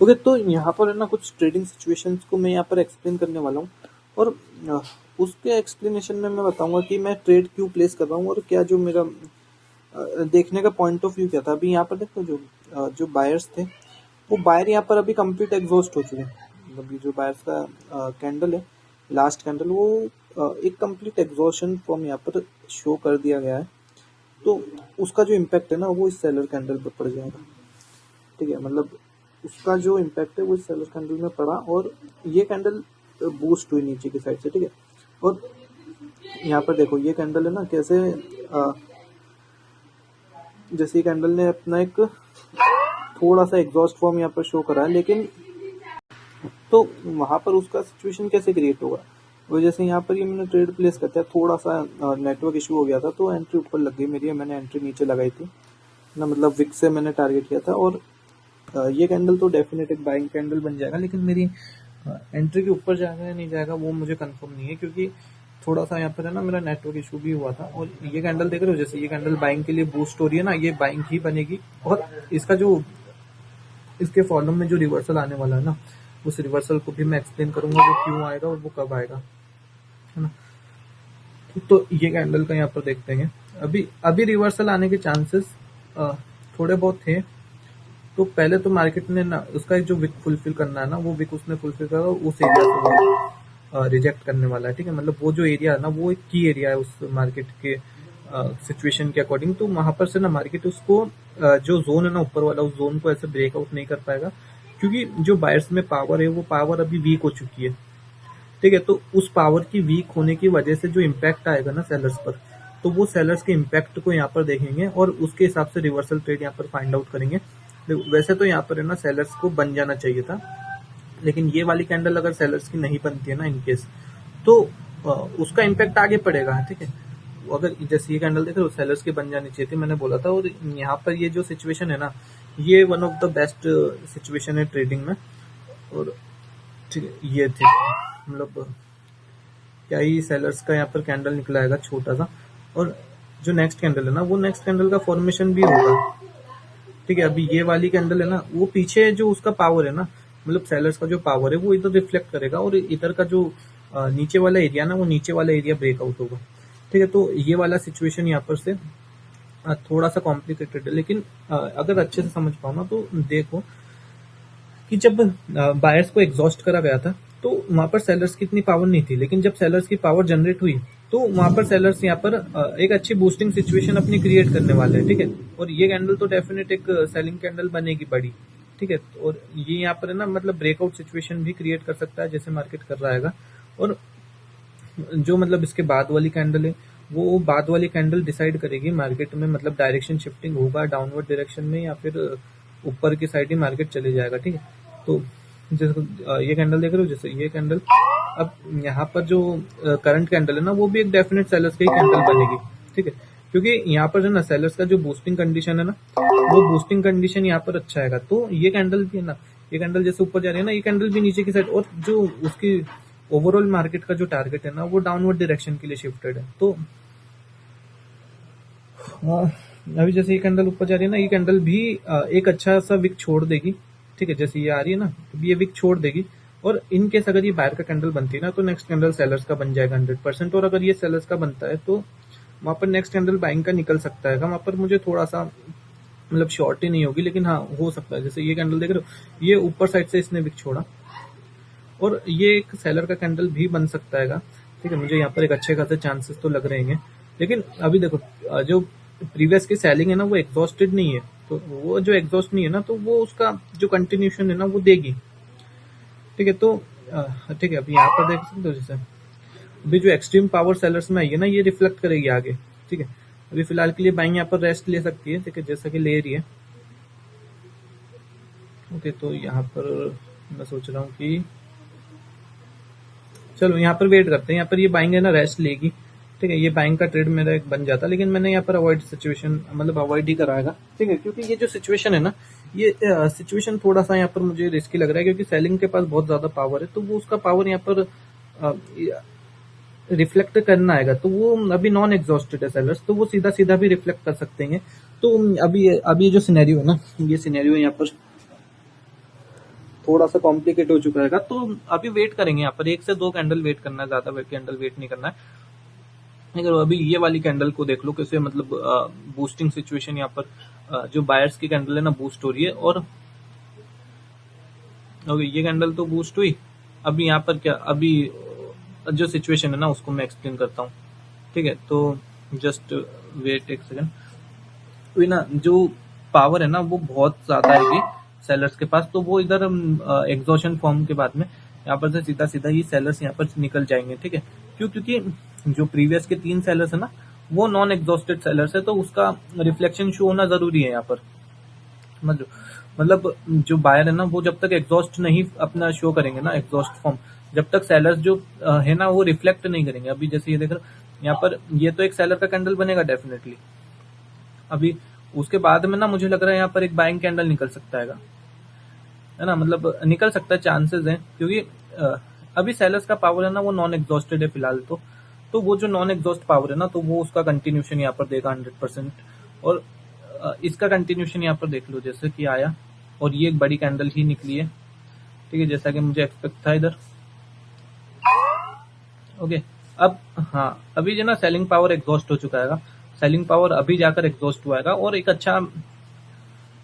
Okay, तो यहाँ पर है ना कुछ ट्रेडिंग सिचुएशंस को मैं यहाँ पर एक्सप्लेन करने वाला हूँ। और अ, उसके एक्सप्लेनेशन में मैं बताऊंगा कि मैं ट्रेड क्यों प्लेस कर रहा हूँ और क्या जो मेरा देखने का पॉइंट ऑफ व्यू क्या था। अभी यहाँ पर देखो, जो बायर्स थे वो बायर यहाँ पर अभी कंप्लीट एग्जॉस्ट हो चुके हैं। मतलब ये जो बायर्स का कैंडल है, लास्ट कैंडल, वो एक कंप्लीट एग्जॉशन फॉर्म यहाँ पर शो कर दिया गया है। तो उसका जो इम्पैक्ट है ना वो इस सेलर कैंडल पर पड़ जाएगा। ठीक है, मतलब उसका जो इम्पैक्ट है वो इस सेलर कैंडल में पड़ा और ये कैंडल बूस्ट हुई नीचे की साइड से। ठीक है, और यहाँ पर देखो ये कैंडल है ना कैसे जैसे ये कैंडल ने अपना एक थोड़ा सा एग्जॉस्ट फॉर्म यहाँ पर शो करा है, लेकिन तो वहां पर उसका सिचुएशन कैसे क्रिएट होगा। वो जैसे यहाँ पर ये मैंने ट्रेड प्लेस करता है, थोड़ा सा नेटवर्क इशू हो गया था तो एंट्री ऊपर लग गई मेरी, मैंने एंट्री नीचे लगाई थी ना, मतलब विक से मैंने टारगेट किया था। और ये कैंडल तो डेफिनेट एक बाइंग कैंडल बन जाएगा, लेकिन मेरी एंट्री के ऊपर जाएगा या नहीं जाएगा वो मुझे कंफर्म नहीं है, क्योंकि थोड़ा सा यहाँ पर है ना मेरा नेटवर्क इशू भी हुआ था। और ये कैंडल देख रहे हो, जैसे ये कैंडल बाइंग के लिए बूस्ट हो रही है ना, ये बाइंग ही बनेगी। और इसका जो इसके फॉलोम में जो रिवर्सल आने वाला है ना, उस रिवर्सल को भी मैं एक्सप्लेन करूंगा वो क्यों आएगा और वो कब आएगा, है ना। तो ये कैंडल का यहाँ पर देखते हैं, अभी अभी रिवर्सल आने के चांसेस थोड़े बहुत थे। तो पहले तो मार्केट ने ना उसका एक जो विक फुलफिल करना है ना, वो विक उसने फुलफिल करा, उस एरिया से वो रिजेक्ट करने वाला है। ठीक है, मतलब वो जो एरिया है ना वो एक की एरिया है उस मार्केट के सिचुएशन के अकॉर्डिंग। तो वहां पर से ना मार्केट उसको जो जोन है ना ऊपर वाला, उस जोन को ऐसे ब्रेकआउट नहीं कर पाएगा, क्योंकि जो बायर्स में पावर है वो पावर अभी वीक हो चुकी है। ठीक है, तो उस पावर की वीक होने की वजह से जो इम्पैक्ट आएगा ना सेलर्स पर, तो वो सेलर्स के इम्पैक्ट को यहाँ पर देखेंगे और उसके हिसाब से रिवर्सल ट्रेड यहाँ पर फाइंड आउट करेंगे। वैसे तो यहाँ पर है ना सेलर्स को बन जाना चाहिए था, लेकिन ये वाली कैंडल अगर सेलर्स की नहीं बनती है ना इनकेस, तो उसका इम्पैक्ट आगे पड़ेगा। ठीक है, अगर जैसे ये कैंडल देख रहे हो सेलर्स की बन जानी चाहिए थी, मैंने बोला था। और यहाँ पर ये जो सिचुएशन है ना, ये one of the best situation है ट्रेडिंग में। और ठीक है, ये थी मतलब क्या ही सेलर्स का यहाँ पर कैंडल निकला आएगा छोटा सा। और जो नेक्स्ट कैंडल है ना, वो नेक्स्ट कैंडल का फॉर्मेशन भी होगा। ठीक है, अभी ये वाली कैंडल है ना, वो पीछे जो उसका पावर है ना, मतलब सेलर्स का जो पावर है वो इधर रिफ्लेक्ट करेगा और इधर का जो नीचे वाला एरिया ना, वो नीचे वाला एरिया ब्रेकआउट होगा। ठीक है, तो ये वाला सिचुएशन यहाँ पर से थोड़ा सा कॉम्प्लिकेटेड है, लेकिन अगर अच्छे से समझ पाओ ना तो देखो कि जब बायर्स को एग्जॉस्ट करा गया था तो वहां पर सेलर्स की इतनी पावर नहीं थी, लेकिन जब सेलर्स की पावर जनरेट हुई तो वहां पर सेलर्स यहाँ पर एक अच्छी बूस्टिंग सिचुएशन अपनी क्रिएट करने वाले हैं। ठीक है, और ये कैंडल तो डेफिनेट एक सेलिंग कैंडल बनेगी बड़ी। ठीक है, और ये यहाँ पर है ना मतलब ब्रेकआउट सिचुएशन भी क्रिएट कर सकता है जैसे मार्केट कर रहा है। और जो मतलब इसके बाद वाली कैंडल है, वो बाद वाली कैंडल डिसाइड करेगी मार्केट में, मतलब डायरेक्शन शिफ्टिंग होगा डाउनवर्ड डायरेक्शन में या फिर ऊपर की साइड ही मार्केट चले जाएगा। ठीक है, तो जैसे ये कैंडल देख रहे हो, जैसे ये कैंडल, अब यहाँ पर जो करंट कैंडल है ना, वो भी एक डेफिनेट सेलर्स की कैंडल बनेगी। ठीक है, क्योंकि यहाँ पर जो ना सेलर्स का जो बूस्टिंग कंडीशन है ना, वो बूस्टिंग कंडीशन यहाँ पर अच्छा आएगा। तो ये कैंडल भी है ना, ये कैंडल जैसे ऊपर जा रही है ना, ये कैंडल भी नीचे की साइड, और जो उसकी ओवरऑल मार्केट का जो टारगेट है ना, वो डाउनवर्ड डायरेक्शन के लिए शिफ्टेड है। तो अभी जैसे ये कैंडल ऊपर जा रही है ना, ये कैंडल भी एक अच्छा सा विक छोड़ देगी। ठीक है, जैसे ये आ रही है ना, ये विक छोड़ देगी। और इन केस अगर ये बायर का कैंडल बनती है ना, तो नेक्स्ट कैंडल सेलर्स का बन जाएगा 100%। और अगर ये सेलर्स का बनता है तो वहां पर नेक्स्ट कैंडल बाइंग का निकल सकता है। वहां पर मुझे थोड़ा सा मतलब शॉर्ट ही नहीं होगी, लेकिन हाँ हो सकता है। जैसे ये कैंडल देख रहे हो, ये ऊपर साइड से इसने विक छोड़ा और ये एक सेलर का कैंडल भी बन सकता है। ठीक है, मुझे यहाँ पर एक अच्छे खासे चांसेस तो लग रहे हैं। लेकिन अभी देखो जो प्रीवियस की सेलिंग है ना, वो एग्जॉस्टेड नहीं है। तो वो जो एग्जॉस्ट नहीं है ना, तो वो उसका जो कंटिन्यूशन है ना वो देगी। ठीक है, तो ठीक है, अभी यहाँ पर देख सकते हो, जैसे अभी जो एक्सट्रीम पावर सेलर्स में आई है ना, ये रिफ्लेक्ट करेगी आगे। ठीक है, अभी फिलहाल के लिए बाइंग यहाँ पर रेस्ट ले सकती है। ठीक है, जैसा कि ले रही है। ओके, तो यहाँ पर मैं सोच रहा हूँ कि चलो यहाँ पर वेट करते हैं। यहाँ पर ये बाइंग है ना रेस्ट लेगी। ठीक है, ये बाइंग का ट्रेड मेरा एक बन जाता, लेकिन मैंने यहाँ पर अवॉइड सिचुएशन मतलब अवॉइड ही कराएगा। ठीक है, क्योंकि ये जो सिचुएशन है ना, ये सिचुएशन थोड़ा सा यहाँ पर मुझे रिस्की लग रहा है, क्योंकि सेलिंग के पास बहुत ज्यादा पावर है। तो वो उसका पावर यहाँ पर रिफ्लेक्ट करना आएगा, तो वो अभी नॉन एग्जॉस्टेड है सेलर्स, तो वो सीधा सीधा भी रिफ्लेक्ट कर सकते हैं। तो अभी अभी जो सिनेरियो है ना, ये सिनेरियो यहाँ पर थोड़ा सा कॉम्प्लिकेट हो चुका है। तो अभी वेट करेंगे यहाँ पर, 1 से 2 कैंडल वेट करना है, ज्यादा कैंडल वेट नहीं करना है। अगर अभी ये वाली कैंडल को देख लो कैसे मतलब बूस्टिंग सिचुएशन यहाँ पर जो बायर्स की कैंडल है ना बूस्ट हो रही है। और ओके ये कैंडल तो बूस्ट हुई। अभी यहाँ पर क्या अभी जो सिचुएशन है ना उसको मैं एक्सप्लेन करता हूँ, ठीक है। तो जस्ट वेट एक सेकेंड। अभी ना जो पावर है ना वो बहुत ज्यादा है सेलर्स के पास, तो वो इधर एग्जॉशन फॉर्म के बाद में यहाँ पर से सीधा सीधा ये सेलर्स यहाँ पर निकल जाएंगे, ठीक है। क्यों? क्योंकि जो प्रीवियस के 3 सेलर्स है ना वो नॉन एग्जॉस्टेड सेलर्स है, तो उसका रिफ्लेक्शन शो होना जरूरी है यहाँ पर। मतलब जो बायर है ना वो जब तक एग्जॉस्ट नहीं अपना शो करेंगे ना एग्जॉस्ट फॉर्म, जब तक सेलर्स जो है ना वो रिफ्लेक्ट नहीं करेंगे। अभी जैसे ये देख रहे हो यहाँ पर ये तो एक सेलर का कैंडल बनेगा डेफिनेटली। अभी उसके बाद में ना मुझे लग रहा है यहाँ पर एक बाइंग कैंडल निकल सकता है ना, मतलब निकल सकता है, चांसेस हैं। क्योंकि अभी सेलर्स का पावर है ना वो नॉन एग्जॉस्टेड है फिलहाल तो वो जो नॉन एग्जॉस्ट पावर है ना तो वो उसका कंटिन्यूशन यहाँ पर देगा 100%। और इसका कंटिन्यूशन यहाँ पर देख लो जैसे कि आया और ये एक बड़ी कैंडल ही निकली है, ठीक है, जैसा कि मुझे एक्सपेक्ट था इधर। ओके अब हाँ अभी जो ना सेलिंग पावर एग्जॉस्ट हो चुका है, सेलिंग पावर अभी जाकर एग्जॉस्ट हुआ है और एक अच्छा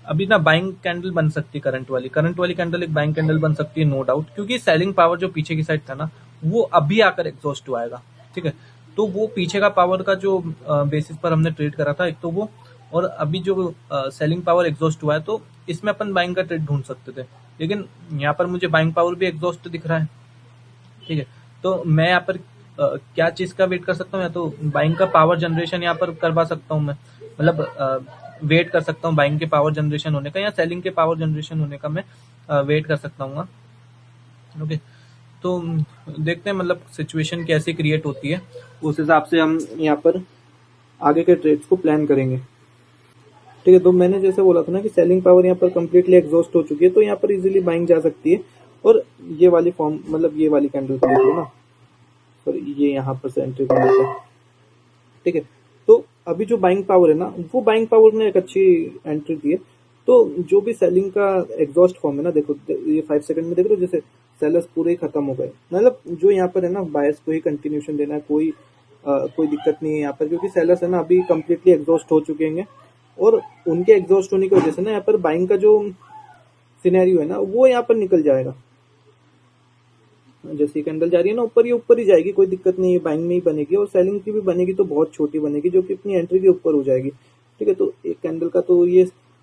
अभी ना बाइंग कैंडल बन सकती है। करंट वाली कैंडल एक बाइंग कैंडल बन सकती है नो डाउट, क्योंकि सेलिंग पावर जो पीछे की साइड था ना वो अभी आकर एग्जॉस्ट हुआ है, ठीक है। तो वो पीछे का पावर का जो बेसिस पर हमने ट्रेड करा था एक तो वो, और अभी जो सेलिंग पावर एग्जॉस्ट हुआ है तो इसमें अपन बाइंग का ट्रेड ढूंढ सकते थे। लेकिन यहाँ पर मुझे बाइंग पावर भी एग्जॉस्ट दिख रहा है, ठीक है। तो मैं यहाँ पर क्या चीज का वेट कर सकता हूँ, या तो बाइंग का पावर जनरेशन यहाँ पर करवा सकता हूँ मैं, मतलब वेट कर सकता हूँ बाइंग के पावर जनरेशन होने का या सेलिंग के पावर जनरेशन होने का मैं वेट कर सकता हूँ। ओके तो देखते हैं मतलब सिचुएशन कैसे क्रिएट होती है, उस हिसाब से हम यहाँ पर आगे के ट्रेड्स को प्लान करेंगे, ठीक है। तो मैंने जैसे बोला था ना कि सेलिंग पावर यहाँ पर कंप्लीटली एग्जॉस्ट हो चुकी है, तो यहाँ पर इजीली बाइंग जा सकती है। और ये वाली फॉर्म मतलब ये वाली कैंडल को देख लो ना, और ये यहाँ पर से एंट्री करना है, ठीक है। तो अभी जो बाइंग पावर है ना वो बाइंग पावर ने एक अच्छी एंट्री दी है। तो जो भी सेलिंग का एग्जॉस्ट फॉर्म है ना, देखो ये 5 सेकंड में देख रहे हो जैसे सेलर्स पूरे ही खत्म हो गए। मतलब जो यहाँ पर है ना बायर्स को ही कंटिन्यूशन देना है, कोई दिक्कत नहीं है यहाँ पर, क्योंकि सेलर्स है ना अभी कंप्लीटली एग्जॉस्ट हो चुके हैं। और उनके एग्जॉस्ट होने की वजह से ना यहाँ पर बाइंग का जो सिनेरियो है ना वो यहाँ पर निकल जाएगा। जैसे कैंडल जा रही है ना ऊपर ही जाएगी, कोई दिक्कत नहीं है, बाइंग में ही बनेगी। और सेलिंग की भी बनेगी तो बहुत छोटी बनेगी, जो कि अपनी एंट्री के ऊपर हो जाएगी, ठीक है। तो एक कैंडल का तो ये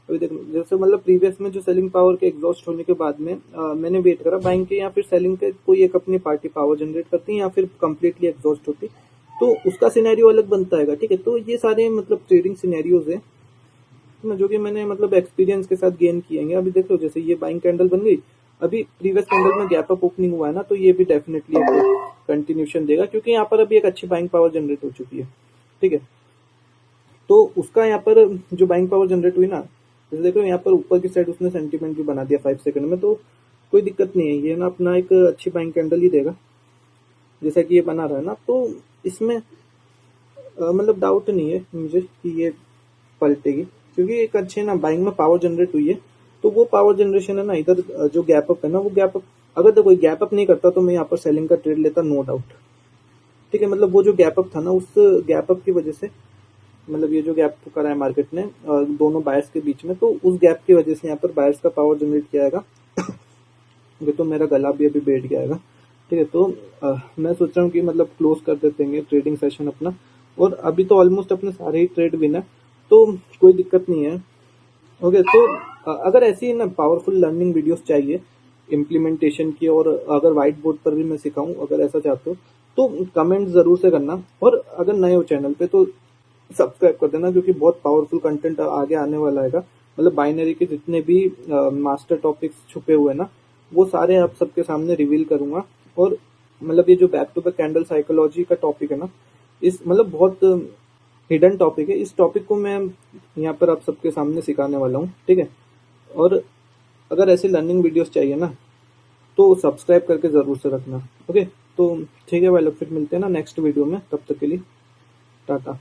अभी देख लो जैसे मतलब प्रीवियस में जो सेलिंग पावर के एग्जॉस्ट होने के बाद में मैंने वेट करा बाइंग के या फिर सेलिंग के, कोई एक अपनी पार्टी पावर जनरेट करती है या फिर कंप्लीटली एग्जॉस्ट होती, तो उसका सिनेरियो अलग बनता है, ठीक है। तो ये सारे मतलब ट्रेडिंग सिनेरियोज है जो कि मैंने मतलब एक्सपीरियंस के साथ गेन किए हैं। अभी देख लो जैसे ये बाइंग कैंडल बन गई, अभी प्रीवियस कैंडल में गैप अप ओपनिंग हुआ है ना, तो ये भी डेफिनेटली एक कंटिन्यूशन देगा, क्योंकि यहाँ पर अभी एक अच्छी बाइंग पावर जनरेट हो चुकी है, ठीक है। तो उसका यहाँ पर जो बाइंग पावर जनरेट हुई ना, जैसे देखो यहाँ पर ऊपर की साइड उसने सेंटीमेंट भी बना दिया 5 सेकंड में, तो कोई दिक्कत नहीं है, ये ना अपना एक अच्छी बाइंग कैंडल ही देगा जैसा कि ये बना रहा है ना। तो इसमें मतलब डाउट नहीं है मुझे कि ये पलटेगी, क्योंकि एक अच्छे ना बाइंग में पावर जनरेट हुई है। तो वो पावर जनरेशन है ना इधर जो गैप अप है ना वो गैप अप, अगर तो कोई गैप अप नहीं करता तो मैं यहाँ पर सेलिंग का ट्रेड लेता नो डाउट, ठीक है। मतलब वो जो गैप अप था ना उस गैप अप की वजह से, मतलब ये जो गैप करा है मार्केट ने दोनों बायर्स के बीच में, तो उस गैप की वजह से यहाँ पर बायर्स का पावर जनरेट किया जाएगा। ये तो मेरा गला भी अभी बैठ गया है, ठीक है। तो मैं सोच रहा हूँ कि मतलब क्लोज कर देते हैं ट्रेडिंग सेशन अपना, और अभी तो ऑलमोस्ट अपने सारे ही ट्रेड विन है, तो कोई दिक्कत नहीं है। ओके तो अगर ऐसी ना पावरफुल लर्निंग वीडियोस चाहिए इम्प्लीमेंटेशन की, और अगर व्हाइट बोर्ड पर भी मैं सिखाऊं, अगर ऐसा चाहते हो तो कमेंट जरूर से करना। और अगर नए हो चैनल पे तो सब्सक्राइब कर देना, क्योंकि बहुत पावरफुल कंटेंट आगे आने वाला है। मतलब बाइनरी के जितने भी मास्टर टॉपिक्स छुपे हुए ना वो सारे आप सबके सामने रिवील करूंगा। और मतलब ये जो back to back candle psychology का टॉपिक है ना, इस मतलब बहुत हिडन टॉपिक है, इस टॉपिक को मैं यहाँ पर आप सबके सामने सिखाने वाला हूँ, ठीक है। और अगर ऐसी लर्निंग वीडियोस चाहिए ना तो सब्सक्राइब करके जरूर से रखना, ओके। तो ठीक है भाई लोग, फिर मिलते हैं ना नेक्स्ट वीडियो में, तब तक के लिए टाटा।